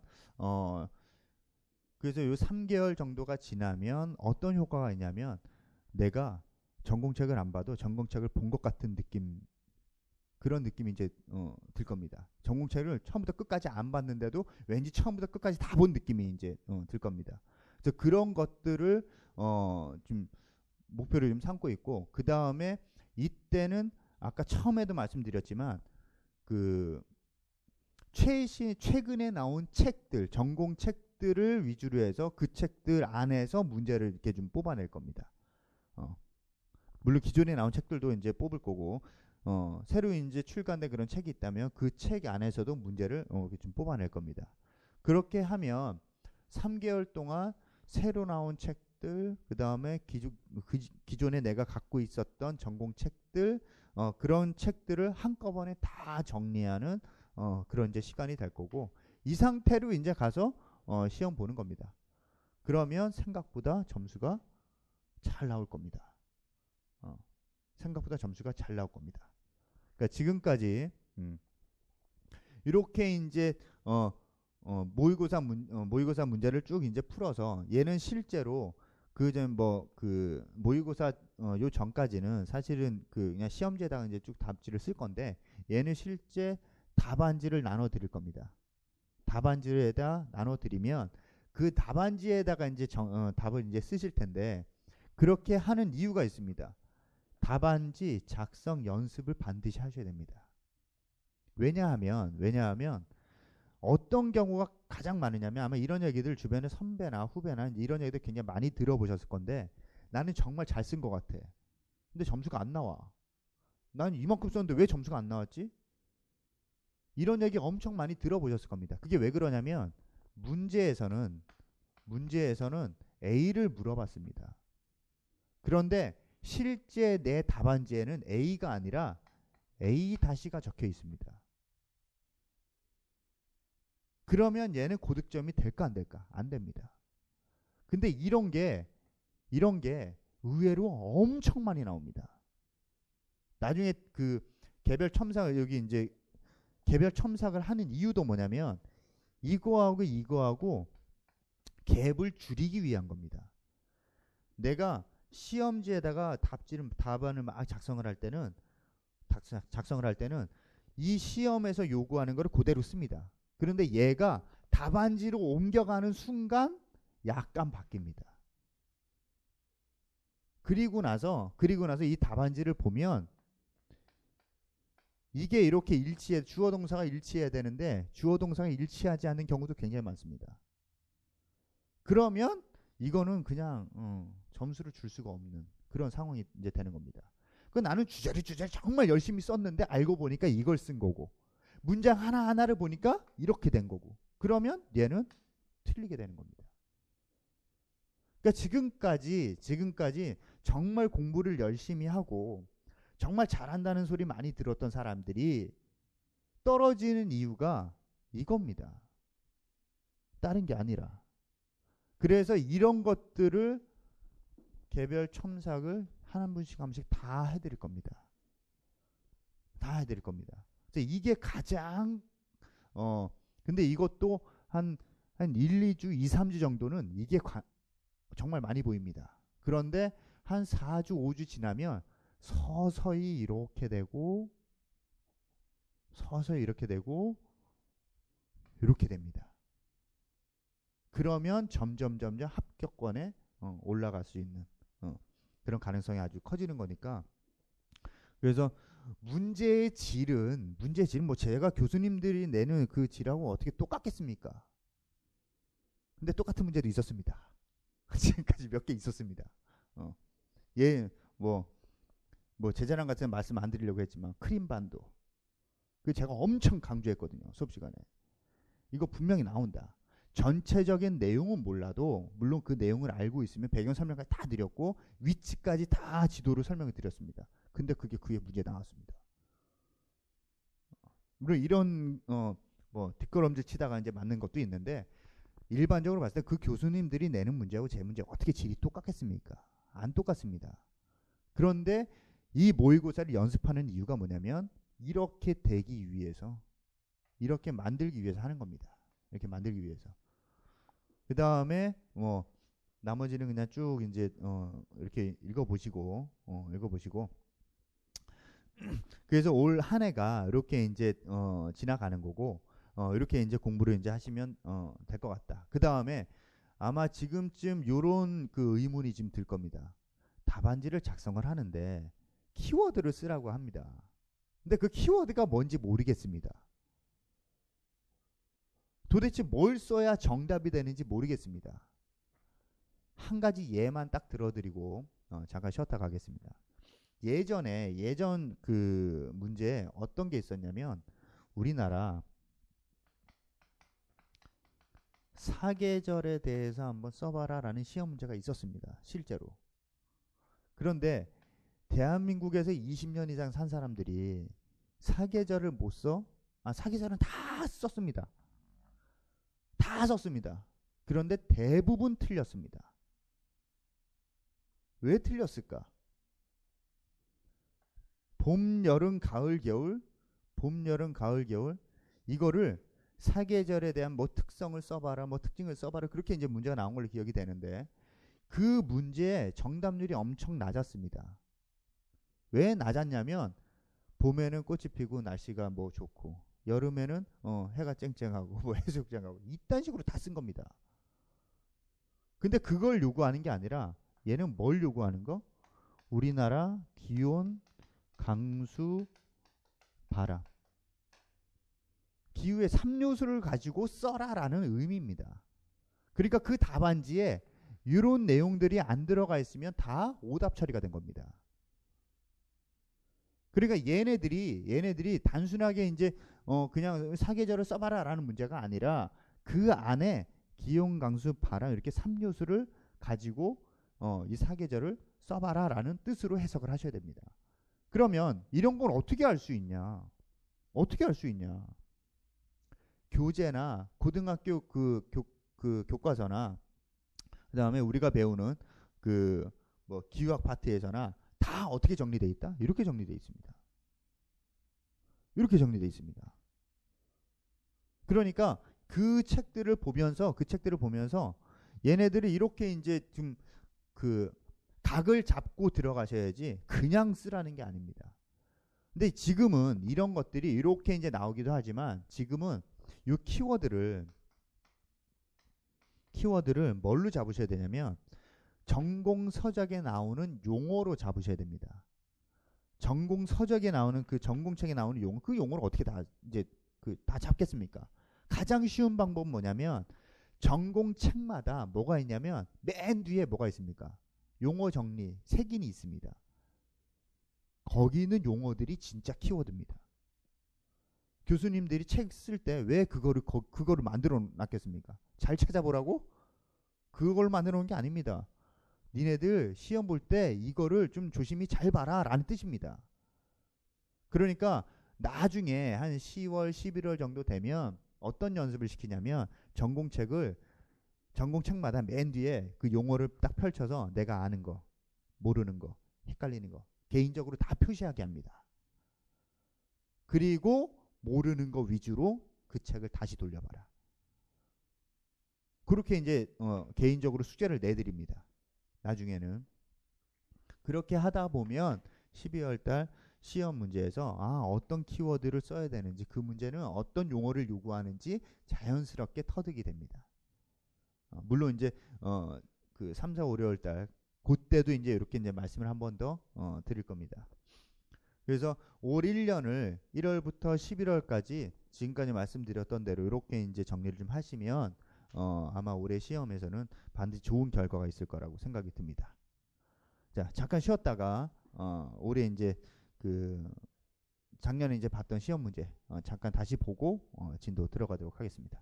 그래서 요 3개월 정도가 지나면 어떤 효과가 있냐면, 내가 전공책을 안 봐도 전공책을 본 것 같은 느낌, 그런 느낌이 이제 들 겁니다. 전공책을 처음부터 끝까지 안 봤는데도 왠지 처음부터 끝까지 다 본 느낌이 이제 들 겁니다. 그래서 그런 것들을 좀 목표를 좀 삼고 있고, 그 다음에 이때는 아까 처음에도 말씀드렸지만 그 최근에 나온 책들, 전공 책들을 위주로 해서 그 책들 안에서 문제를 이렇게 좀 뽑아낼 겁니다. 물론 기존에 나온 책들도 이제 뽑을 거고, 새로 이제 출간된 그런 책이 있다면 그 책 안에서도 문제를 이렇게 좀 뽑아낼 겁니다. 그렇게 하면 3개월 동안 새로 나온 책들, 그 다음에 기존에 내가 갖고 있었던 전공 책들, 그런 책들을 한꺼번에 다 정리하는 그런 이제 시간이 될 거고, 이 상태로 이제 가서 시험 보는 겁니다. 그러면 생각보다 점수가 잘 나올 겁니다. 생각보다 점수가 잘 나올 겁니다. 그러니까 지금까지 이렇게 이제 모의고사 문제를 쭉 이제 풀어서, 얘는 실제로 그 모의고사 요 전까지는 사실은 그냥 시험지에다가 이제 쭉 답지를 쓸 건데, 얘는 실제 답안지를 나눠 드릴 겁니다. 답안지에다 나눠 드리면 그 답안지에다가 이제 답을 이제 쓰실 텐데, 그렇게 하는 이유가 있습니다. 답안지 작성 연습을 반드시 하셔야 됩니다. 왜냐하면 어떤 경우가 가장 많으냐면, 아마 이런 얘기들 주변에 선배나 후배나 이런 얘기들 굉장히 많이 들어보셨을 건데, 나는 정말 잘 쓴 것 같아. 근데 점수가 안 나와. 난 이만큼 썼는데 왜 점수가 안 나왔지? 이런 얘기 엄청 많이 들어보셨을 겁니다. 그게 왜 그러냐면, 문제에서는 문제에서는 A를 물어봤습니다. 그런데 실제 내 답안지에는 A가 아니라 A-가 적혀 있습니다. 그러면 얘는 고득점이 될까 안 될까? 안 됩니다. 근데 이런 게 의외로 엄청 많이 나옵니다. 나중에 그 개별 첨삭을 여기 이제 개별 첨삭을 하는 이유도 뭐냐면 이거하고 갭을 줄이기 위한 겁니다. 내가 시험지에다가 답안을 막 작성을 할 때는 이 시험에서 요구하는 거를 그대로 씁니다. 그런데 얘가 답안지로 옮겨가는 순간 약간 바뀝니다. 그리고 나서 이 답안지를 보면 이게 이렇게 주어 동사가 일치해야 되는데 주어 동사가 일치하지 않는 경우도 굉장히 많습니다. 그러면 이거는 그냥 점수를 줄 수가 없는 그런 상황이 이제 되는 겁니다. 그 나는 주저리 정말 열심히 썼는데 알고 보니까 이걸 쓴 거고 문장 하나하나를 보니까 이렇게 된 거고 그러면 얘는 틀리게 되는 겁니다. 그러니까 지금까지 정말 공부를 열심히 하고 정말 잘한다는 소리 많이 들었던 사람들이 떨어지는 이유가 이겁니다. 다른 게 아니라. 그래서 이런 것들을 개별 첨삭을 한 분씩 다 해드릴 겁니다. 다 해드릴 겁니다. 그래서 이게 가장 근데 이것도 한 1, 2주, 2, 3주 정도는 이게 정말 많이 보입니다. 그런데 한 4주, 5주 지나면 서서히 이렇게 되고 이렇게 됩니다. 그러면 점점 합격권에 올라갈 수 있는 그런 가능성이 아주 커지는 거니까. 그래서 문제의 질은 뭐 제가 교수님들이 내는 그 질하고 어떻게 똑같겠습니까? 근데 똑같은 문제도 있었습니다. 지금까지 몇 개 있었습니다. 뭐 제 자랑 같은 말씀 안 드리려고 했지만 크림반도 그 제가 엄청 강조했거든요. 수업 시간에. 이거 분명히 나온다. 전체적인 내용은 몰라도 물론 그 내용을 알고 있으면 배경 설명까지 다 드렸고 위치까지 다 지도로 설명을 드렸습니다. 근데 그게 문제에 나왔습니다. 물론 이런 뭐 뒷걸음질 치다가 이제 맞는 것도 있는데 일반적으로 봤을 때 그 교수님들이 내는 문제하고 제 문제 어떻게 질이 똑같겠습니까? 안 똑같습니다. 그런데 이 모의고사를 연습하는 이유가 뭐냐면 이렇게 되기 위해서 이렇게 만들기 위해서 하는 겁니다. 이렇게 만들기 위해서. 그 다음에 뭐 나머지는 그냥 쭉 이제 이렇게 읽어보시고 그래서 올 한 해가 이렇게 이제 지나가는 거고 이렇게 이제 공부를 이제 하시면 될 것 같다. 그 다음에 아마 지금쯤 요런 그 의문이 좀 들 겁니다. 답안지를 작성을 하는데 키워드를 쓰라고 합니다. 근데 그 키워드가 뭔지 모르겠습니다. 도대체 뭘 써야 정답이 되는지 모르겠습니다. 한 가지 예만 딱 들어드리고 잠깐 쉬었다 가겠습니다. 예전 그 문제에 어떤 게 있었냐면 우리나라 사계절에 대해서 한번 써봐라 라는 시험 문제가 있었습니다. 실제로. 그런데 대한민국에서 20년 이상 산 사람들이 사계절을 못 써? 사계절은 다 썼습니다. 다 썼습니다. 그런데 대부분 틀렸습니다. 왜 틀렸을까? 봄, 여름, 가을, 겨울 이거를 사계절에 대한 뭐 특성을 써봐라 뭐 특징을 써봐라 그렇게 이제 문제가 나온 걸로 기억이 되는데 그 문제의 정답률이 엄청 낮았습니다. 왜 낮았냐면 봄에는 꽃이 피고 날씨가 뭐 좋고 여름에는 해가 쨍쨍하고 뭐 해수욕장하고 이딴 식으로 다 쓴 겁니다. 근데 그걸 요구하는 게 아니라 얘는 뭘 요구하는 거? 우리나라 기온, 강수, 바람. 기후의 3요소를 가지고 써라라는 의미입니다. 그러니까 그 답안지에 이런 내용들이 안 들어가 있으면 다 오답 처리가 된 겁니다. 그러니까 얘네들이 단순하게 이제 그냥 사계절을 써봐라라는 문제가 아니라 그 안에 기온, 강수, 바람 이렇게 3요소를 가지고 이 사계절을 써봐라라는 뜻으로 해석을 하셔야 됩니다. 그러면 이런 걸 어떻게 알 수 있냐? 어떻게 알 수 있냐? 교재나 고등학교 그 교과서나 그다음에 우리가 배우는 그 뭐 기후학 파트에서나 다 어떻게 정리돼 있다? 이렇게 정리돼 있습니다. 이렇게 정리돼 있습니다. 그러니까 그 책들을 보면서 얘네들이 이렇게 이제 좀 그 각을 잡고 들어가셔야지 그냥 쓰라는 게 아닙니다. 근데 지금은 이런 것들이 이렇게 이제 나오기도 하지만 지금은 이 키워드를 뭘로 잡으셔야 되냐면 전공 서적에 나오는 용어로 잡으셔야 됩니다. 전공 서적에 나오는 그 전공책에 나오는 용어, 그 용어를 어떻게 다 이제 그 다 잡겠습니까? 가장 쉬운 방법은 뭐냐면 전공책마다 뭐가 있냐면 맨 뒤에 뭐가 있습니까? 용어 정리 색인이 있습니다. 거기 있는 용어들이 진짜 키워드입니다. 교수님들이 책 쓸 때 왜 그거를 만들어 놨겠습니까? 잘 찾아보라고? 그걸 만들어 놓은 게 아닙니다. 니네들 시험 볼 때 이거를 좀 조심히 잘 봐라 라는 뜻입니다. 그러니까 나중에 한 10월, 11월 정도 되면 어떤 연습을 시키냐면 전공책마다 맨 뒤에 그 용어를 딱 펼쳐서 내가 아는 거, 모르는 거, 헷갈리는 거 개인적으로 다 표시하게 합니다. 그리고 모르는 거 위주로 그 책을 다시 돌려봐라. 그렇게 이제 개인적으로 숙제를 내드립니다. 나중에는 그렇게 하다 보면 12월 달 시험 문제에서 어떤 키워드를 써야 되는지 그 문제는 어떤 용어를 요구하는지 자연스럽게 터득이 됩니다. 물론 이제 그 3, 4, 5, 6월 달 그때도 이제 이렇게 이제 말씀을 한 번 더 드릴 겁니다. 그래서 올 1년을 1월부터 11월까지 지금까지 말씀드렸던 대로 이렇게 이제 정리를 좀 하시면 아마 올해 시험에서는 반드시 좋은 결과가 있을 거라고 생각이 듭니다. 자, 잠깐 쉬었다가 올해 이제 그 작년에 이제 봤던 시험 문제 잠깐 다시 보고 진도 들어가도록 하겠습니다.